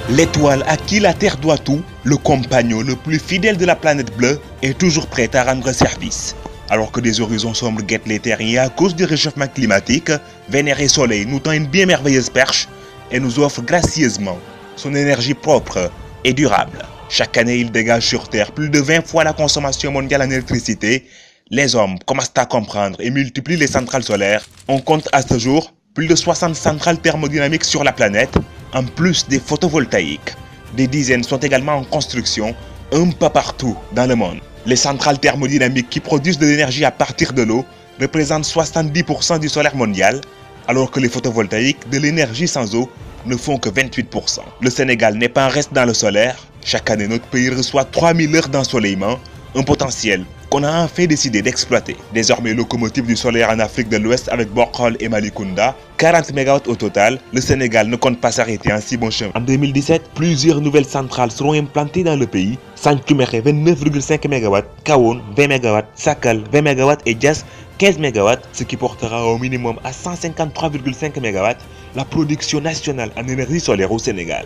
L'étoile à qui la Terre doit tout, le compagnon le plus fidèle de la planète bleue, est toujours prêt à rendre service. Alors que des horizons sombres guettent les terriens à cause du réchauffement climatique, Vénéré Soleil nous tend une bien merveilleuse perche et nous offre gracieusement son énergie propre et durable. Chaque année, il dégage sur Terre plus de 20 fois la consommation mondiale en électricité. Les hommes commencent à comprendre et multiplient les centrales solaires. On compte à ce jour plus de 60 centrales thermodynamiques sur la planète, en plus des photovoltaïques. Des dizaines sont également en construction un peu partout dans le monde. Les centrales thermodynamiques qui produisent de l'énergie à partir de l'eau représentent 70% du solaire mondial, alors que les photovoltaïques de l'énergie sans eau ne font que 28%. Le Sénégal n'est pas un reste dans le solaire. Chaque année, notre pays reçoit 3000 heures d'ensoleillement, un potentiel qu'on a enfin décidé d'exploiter. Désormais locomotive du solaire en Afrique de l'Ouest avec Bokol et Malicounda, 40 MW au total, le Sénégal ne compte pas s'arrêter en si bon chemin. En 2017, plusieurs nouvelles centrales seront implantées dans le pays. Sankumere 29,5 MW, Kaon 20 MW, Sakal 20 MW et Dias 15 MW, ce qui portera au minimum à 153,5 MW la production nationale en énergie solaire au Sénégal,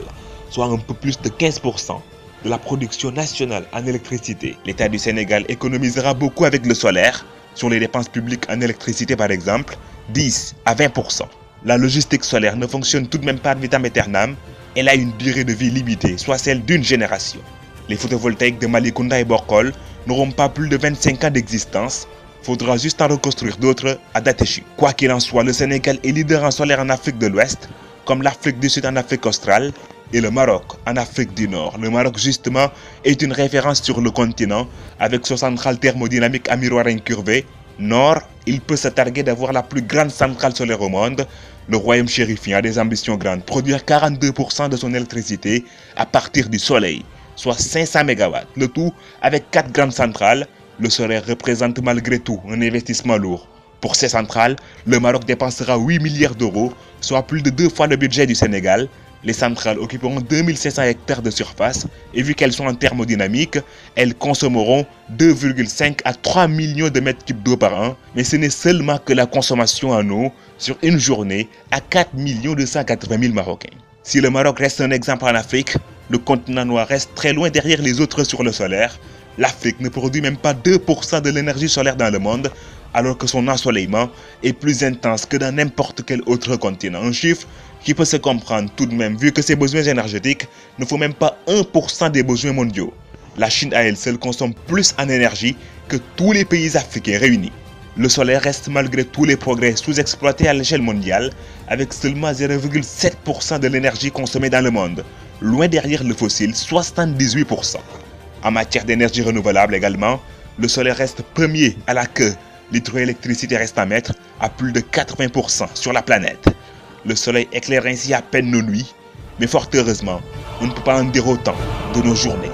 soit un peu plus de 15% de la production nationale en électricité. L'État du Sénégal économisera beaucoup avec le solaire, sur les dépenses publiques en électricité par exemple, 10 à 20%. La logistique solaire ne fonctionne tout de même pas ad vitam aeternam, elle a une durée de vie limitée, soit celle d'une génération. Les photovoltaïques de Malicounda et Bokol n'auront pas plus de 25 ans d'existence, faudra juste en reconstruire d'autres à date échue. Quoi qu'il en soit, le Sénégal est leader en solaire en Afrique de l'Ouest, comme l'Afrique du Sud en Afrique australe, et le Maroc en Afrique du Nord. Le Maroc justement est une référence sur le continent avec son centrale thermodynamique à miroir incurvé. Nord, il peut se targuer d'avoir la plus grande centrale solaire au monde. Le royaume chérifien a des ambitions grandes, produire 42% de son électricité à partir du soleil, soit 500 MW. Le tout avec 4 grandes centrales. Le solaire représente malgré tout un investissement lourd. Pour ces centrales, le Maroc dépensera 8 milliards d'euros, soit plus de 2 fois le budget du Sénégal. Les centrales occuperont 2500 hectares de surface et vu qu'elles sont en thermodynamique, elles consommeront 2,5 à 3 millions de mètres cubes d'eau par an. Mais ce n'est seulement que la consommation en eau sur une journée à 4 280 000 Marocains. Si le Maroc reste un exemple en Afrique, le continent noir reste très loin derrière les autres sur le solaire. L'Afrique ne produit même pas 2% de l'énergie solaire dans le monde, alors que son ensoleillement est plus intense que dans n'importe quel autre continent. Un chiffre qui peut se comprendre tout de même, vu que ses besoins énergétiques ne font même pas 1% des besoins mondiaux. La Chine à elle seule consomme plus en énergie que tous les pays africains réunis. Le solaire reste malgré tous les progrès sous-exploité à l'échelle mondiale, avec seulement 0,7% de l'énergie consommée dans le monde, loin derrière le fossile, 78%. En matière d'énergie renouvelable également, le solaire reste premier à la queue. L'hydroélectricité reste en maître à plus de 80% sur la planète. Le soleil éclaire ainsi à peine nos nuits, mais fort heureusement, on ne peut pas en dire autant de nos journées.